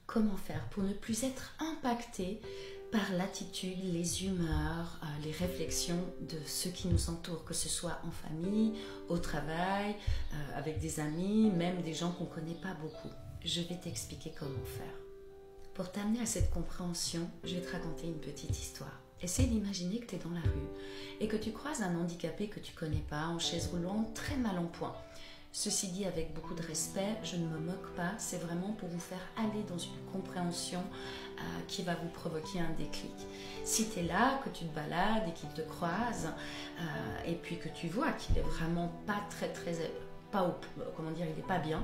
Comment faire pour ne plus être impacté par l'attitude, les humeurs, les réflexions de ceux qui nous entourent, que ce soit en famille, au travail, avec des amis, même des gens qu'on ne connaît pas beaucoup. Je vais t'expliquer comment faire. Pour t'amener à cette compréhension, je vais te raconter une petite histoire. Essaye d'imaginer que tu es dans la rue et que tu croises un handicapé que tu ne connais pas, en chaise roulante, très mal en point. Ceci dit avec beaucoup de respect, je ne me moque pas, c'est vraiment pour vous faire aller dans une compréhension qui va vous provoquer un déclic. Si tu es là, que tu te balades et qu'il te croise, et puis que tu vois qu'il est vraiment pas comment dire, il n'est pas bien,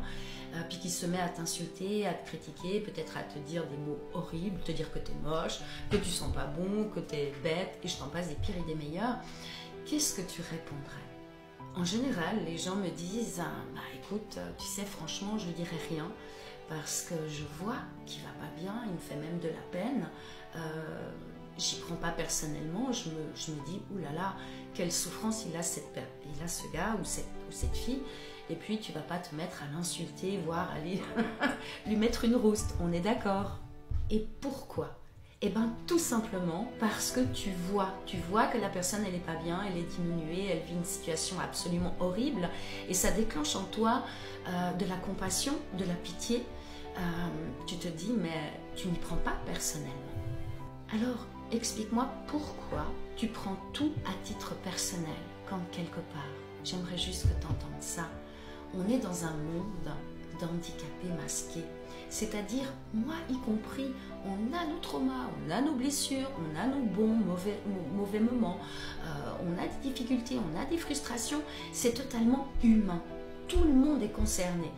puis qu'il se met à t'insulter, à te critiquer, peut-être à te dire des mots horribles, te dire que tu es moche, que tu sens pas bon, que tu es bête, et je t'en passe des pires et des meilleurs, qu'est-ce que tu répondrais? En général, les gens me disent écoute, tu sais, franchement, je ne dirais rien parce que je vois qu'il va pas bien, il me fait même de la peine. J'y prends pas personnellement, je me dis oulala, quelle souffrance il a ce gars ou cette fille. Et puis tu vas pas te mettre à l'insulter, voire aller lui mettre une rouste, on est d'accord? Et pourquoi? Eh bien, tout simplement parce que tu vois que la personne, elle n'est pas bien, elle est diminuée, elle vit une situation absolument horrible et ça déclenche en toi de la compassion, de la pitié. Tu te dis, mais tu n'y prends pas personnellement. Alors, explique-moi pourquoi tu prends tout à titre personnel, quand quelque part. J'aimerais juste que tu entendes ça. On est dans un monde d'handicapés masqués. C'est-à-dire, moi y compris, on a nos traumas, on a nos blessures, on a nos bons, mauvais moments, on a des difficultés, on a des frustrations, c'est totalement humain. Tout le monde est concerné.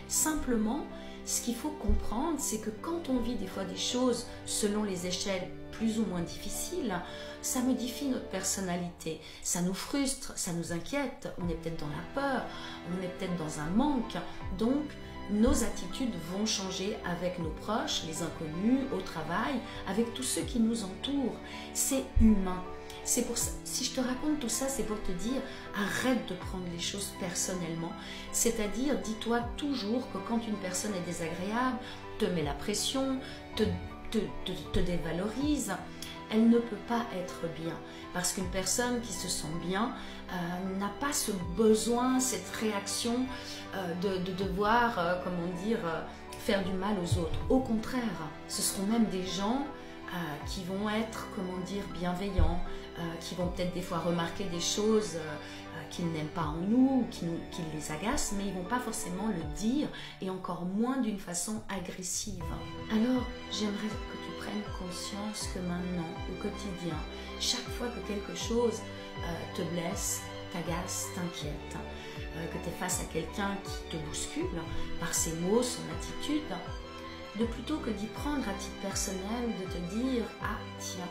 Simplement, ce qu'il faut comprendre, c'est que quand on vit des fois des choses selon les échelles plus ou moins difficiles, ça modifie notre personnalité, ça nous frustre, ça nous inquiète, on est peut-être dans la peur, on est peut-être dans un manque, donc nos attitudes vont changer avec nos proches, les inconnus, au travail, avec tous ceux qui nous entourent. C'est humain. C'est pour ça, si je te raconte tout ça, c'est pour te dire, arrête de prendre les choses personnellement. C'est-à-dire, dis-toi toujours que quand une personne est désagréable, te met la pression, te dévalorise, elle ne peut pas être bien. Parce qu'une personne qui se sent bien n'a pas ce besoin, cette réaction de devoir, faire du mal aux autres. Au contraire, ce seront même des gens qui vont être, bienveillants, qui vont peut-être des fois remarquer des choses qu'ils n'aiment pas en nous, qui les agacent, mais ils ne vont pas forcément le dire, et encore moins d'une façon agressive. Alors, j'aimerais que tu prennes conscience que maintenant, au quotidien, chaque fois que quelque chose te blesse, t'agace, t'inquiète, que tu es face à quelqu'un qui te bouscule par ses mots, son attitude, de plutôt que d'y prendre à titre personnel, de te dire « Ah, tiens,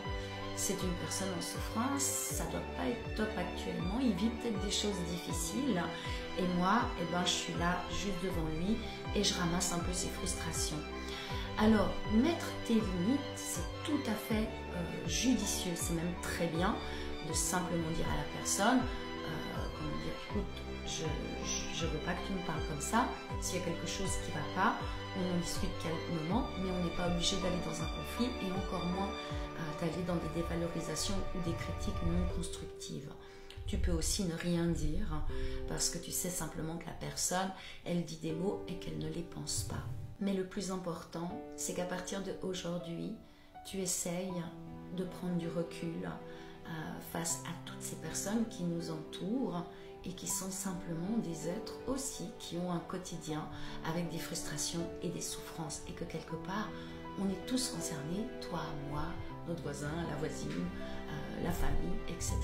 c'est une personne en souffrance, ça ne doit pas être top actuellement, il vit peut-être des choses difficiles, et moi, je suis là juste devant lui et je ramasse un peu ses frustrations. » Alors, mettre tes limites, c'est tout à fait judicieux, c'est même très bien de simplement dire à la personne écoute, je ne veux pas que tu me parles comme ça, s'il y a quelque chose qui ne va pas, on en discute calmement, mais on n'est pas obligé d'aller dans un conflit et encore moins d'aller dans des dévalorisations ou des critiques non constructives. Tu peux aussi ne rien dire parce que tu sais simplement que la personne, elle dit des mots et qu'elle ne les pense pas. Mais le plus important, c'est qu'à partir d'aujourd'hui, tu essayes de prendre du recul face à toutes ces personnes qui nous entourent et qui sont simplement des êtres aussi qui ont un quotidien avec des frustrations et des souffrances et que quelque part, on est tous concernés, toi, moi, notre voisin, la voisine, la famille, etc.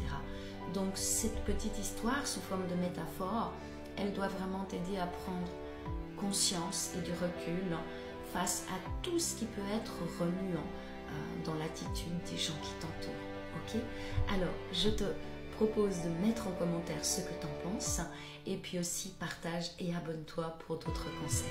Donc cette petite histoire sous forme de métaphore, elle doit vraiment t'aider à prendre conscience et du recul face à tout ce qui peut être remuant dans l'attitude des gens qui t'entourent. Ok? Alors, je te propose de mettre en commentaire ce que tu en penses et puis aussi partage et abonne-toi pour d'autres conseils.